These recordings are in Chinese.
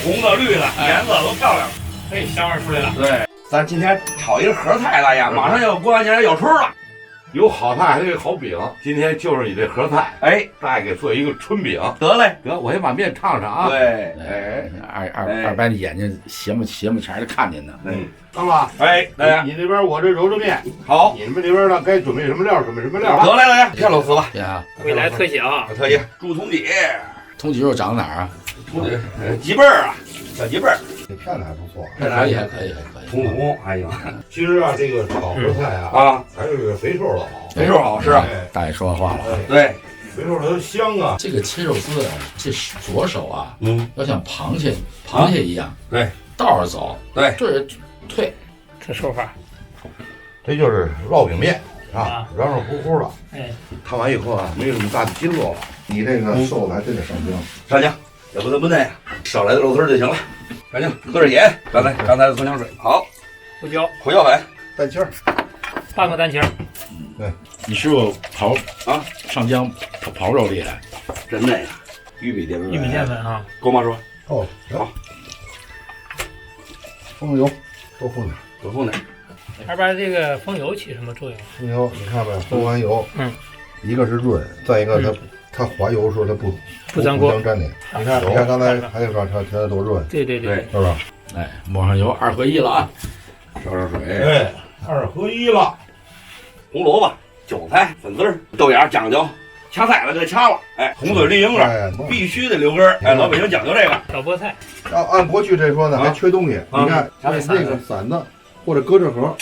红的、绿的，颜色都漂亮。嘿，香味出来了。对，咱今天炒一个合菜，大爷，马上要过完年要春了。有好菜还有好饼，今天就是你这合菜，哎，再给做一个春饼。得嘞，得，我先把面烫上啊。对，二白的眼睛斜目前的看见呢。张老，哎，大爷，你这边我这揉着面，好，你们这边呢该准备什么料准备什么料。得嘞，大爷，片肉丝吧。对啊，未来特写啊，特意猪通脊，通脊肉长哪儿啊？脊背儿啊，小脊背儿，这片子还不错，还可以，还可以。通还行其实啊，这个炒合菜啊，还是肥瘦的好。肥瘦好是啊，大爷说话了。对，肥瘦它香啊。这个切肉丝啊，这左手啊，要像螃蟹一样，对，倒着走，对，对着退。这手法，这就是烙饼面啊，软软乎乎的。哎，烫完以后啊，没有那么大的筋络了。你这个瘦的还真得上浆，上浆，也不能不那样，少来的肉丝就行了。上浆，搁点盐，刚才的葱姜水，好，胡椒，胡椒粉，蛋清儿，半个蛋清。对，你师傅刨啊，上浆刨肉厉害，真那个玉米淀粉，玉米淀粉啊，够吗？说哦，行，风油多放点，多放点。二白这个风油起什么作用？风油你看没，风完油，一个是润，再一个它滑油的时候它不粘锅，粘你。你看刚才还得说它多润，对，是吧？哎，抹上油，2合1了啊，烧水，哎，2合1了。红萝卜、韭菜、粉丝儿、豆芽讲究，掐菜了给它掐了，哎，红嘴绿缨子必须得留根儿，哎，老北京讲究这个。小菠菜，按过去这说呢，还缺东西。你看那个散的或者搁这盒，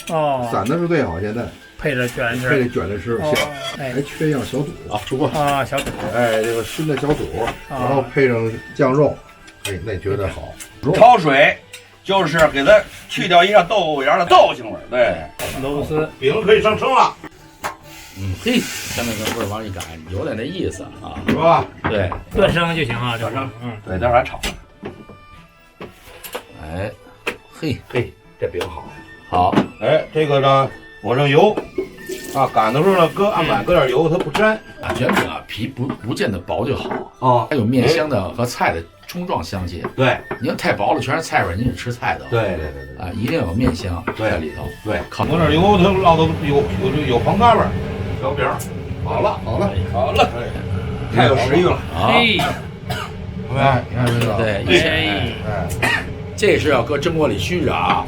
散的是最好，现在配着卷着，配着卷着吃香。还缺一样小肚啊，出锅啊，小肚，哎，这个熏的小肚，然后配上酱肉，哎，那绝对好。焯水就是给它去掉一下豆芽的豆腥味儿，对。肉丝饼可以上称了。嘿，下面跟味儿往一赶，有点那意思啊，是吧？对，断生就行啊，断生，对，待会儿还炒。哎，嘿，这饼好，好，哎，这个呢，抹上油，啊，擀的时候呢，案板搁点油，它不粘。卷饼啊，皮不见得薄就好哦，它有面香的和菜的冲撞香气。对，你要太薄了，全是菜味儿，你是吃菜的。对，啊，一定有面香在里头。对，抹点油，它烙的有黄干味儿。小饼好了，太有食欲了。嘿，哎，你看这个，对，这是要搁蒸锅里熏着啊。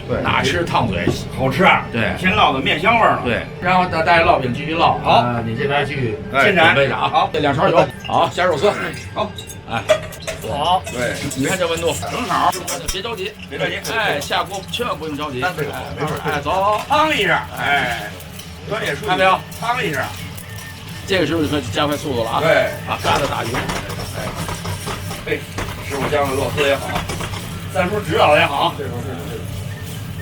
对，哪吃烫嘴，好吃啊！对，先烙的面香味儿了。对，然后带着烙饼继续烙。好，你这边去进展准备着啊。好，这2勺油，好，加肉丝。好，哎，好，对，你看这温度正好，别着急，哎，下锅千万不用着急。没事，哎，走，烫一下，哎，专业术语，看没有？烫一下。这个时候就可以加快速度了啊！对，啊，嘎的打匀。哎，师傅酱的肉丝也好，三叔指导的也好，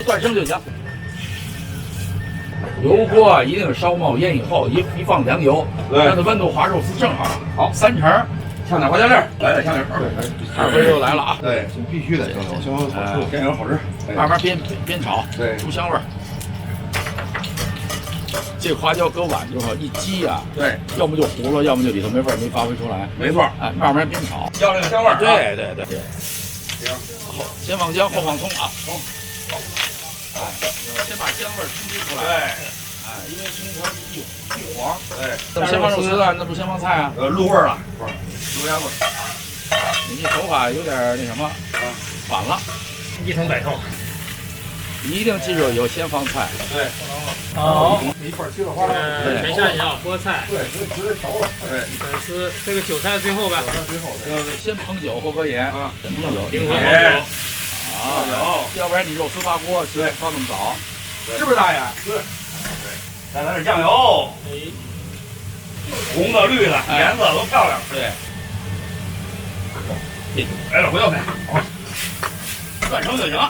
断生就行。油锅一定烧冒烟以后，一放凉油，让它温度滑肉丝正好。好，3成，呛点花椒粒儿，来点香油。2回又来了啊！对，必须得香油好吃，香油好吃。慢慢煸炒，对，出香味儿。这花椒搁碗之后一激啊，对，要么就糊了，要么就里头没味儿没发挥出来。没错，哎，慢慢煸炒，要这个香味儿。对。行，先放姜，后放葱啊。哎，先把姜味儿冲击出来。对，哎，因为葱它一黄。对，那不先放肉丝啊？那不先放菜啊？入味儿了，入鸭味儿。你手法有点那什么，反了。一通百通。你一定记住，以后先放菜。对，好，一块去了花全下去啊，菠菜，对，直接调了。对，粉丝，这个韭菜最后吧。先烹酒后搁盐啊，先烹酒，灵魂好酒。啊，要不然你肉丝发锅，对，放那么早，是不是大爷？对，再来点酱油，红的、绿的，颜色都漂亮。对，来点胡椒粉，断生就行。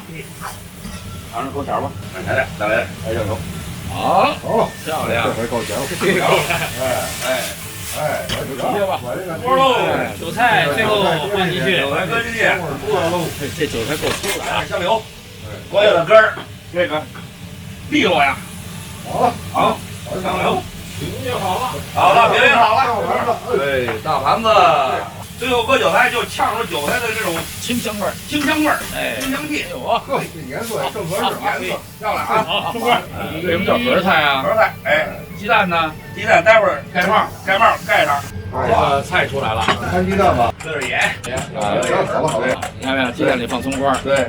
尝尝勾芡吧，来点，再来酱油。好，漂亮，这回够咸了。哎，直接吧，锅喽，韭菜最后放进去，韭菜搁进去，这韭菜够粗的啊，香油，锅下的根儿，这个利落呀。好，香油，饼也好了，好了，饼也好了。对，大盘子，最后搁韭菜就呛出韭菜的这种清香味儿，清香味儿，哎，清香气。有啊，呵，这颜色正合适，颜色漂亮啊！好，中锅。为什么叫盒菜啊？盒菜，哎，鸡蛋呢？鸡蛋待会儿盖帽，盖上。这个菜出来了，摊鸡蛋吧，这是盐，好了好了，你看没有？鸡蛋里放葱花。对，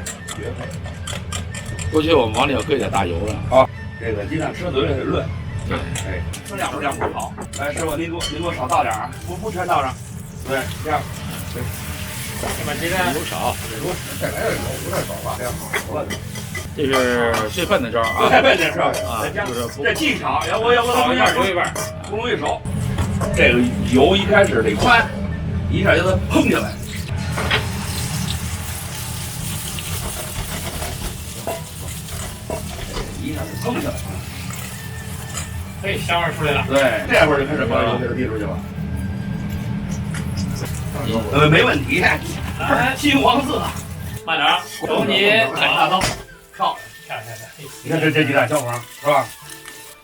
过去我们往里头搁一点大油呢。好，这个鸡蛋吃嘴里很润。对，哎，这样不好。哎，师傅，您给我少倒点啊，不全倒上。对，这样。对，先把鸡蛋油少，再来点油，有点少吧，这样好。这是最笨的招啊！最笨的是啊，就是这技巧，要不炒一半留一半，不容易熟。这个油一开始得宽，一下就它砰起来。一下就砰起来。嘿，香味出来了。对，这会儿就开始把油给它滴出去了。没问题，金黄色。慢点，从你大刀烧。看，你看这鸡蛋焦黄是吧？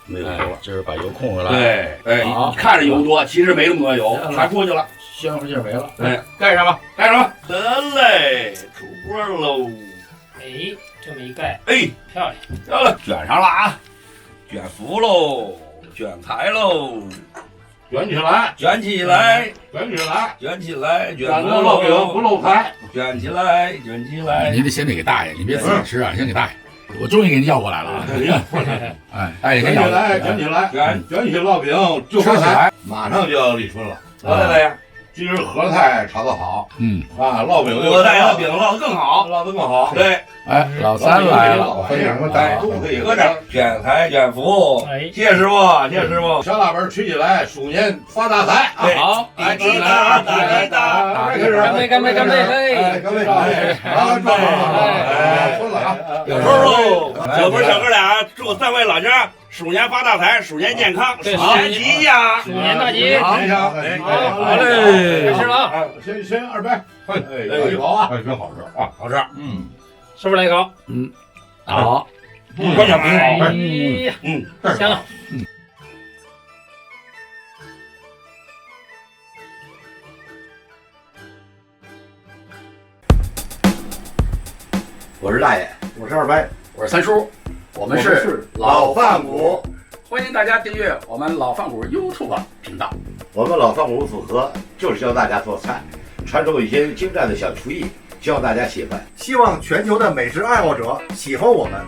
没有哎，这是把油控回来。对，哎，好看着油多，其实没那么多油，它出去了。香味劲儿没了。哎，盖上吧，干什么？得嘞，出锅喽！哎，这么一盖，哎，漂亮。漂亮，卷上了啊！卷福喽，卷财喽，卷起来，卷起来，卷起来，卷起来，卷卷福的烙饼不喽，漏财。卷起来，卷起来。你得先得给大爷，你别自己吃啊，先给大爷。我终于给你要过来了啊！哎，大爷先要。卷起来，卷起来，卷起烙饼就发财。马上就要立春了，得嘞，今儿合菜炒得好，啊，烙饼我带的饼烙得更好，烙得更好。对，哎，老三来了，分什么哎，蛋都可以搁这儿，卷财卷福。哎，谢师傅，谢师傅。小喇叭吹起来，鼠年发大财啊！好，来，起来，打开始，干杯，干杯，干杯！哎，干杯，啊，撞了，哎，分了啊！有时候小哥小哥俩祝三位老家鼠年发大财，鼠年健康，鼠年吉祥，鼠年大吉！好，好嘞，开始了啊！先二杯，哎，有一口啊，哎，真好吃啊，好吃。师傅来一口。好，关键挺好。哎呀，香。我是大爷，我是二杯，我是三叔，我们是老饭骨。欢迎大家订阅我们老饭骨 YouTube 频道。我们老饭骨组合就是教大家做菜，传授一些精湛的小厨艺，教大家喜欢。希望全球的美食爱好者喜欢我们，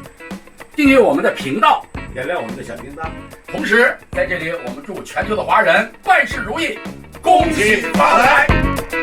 订阅我们的频道，点亮我们的小铃铛。同时在这里我们祝全球的华人万事如意，恭喜发财。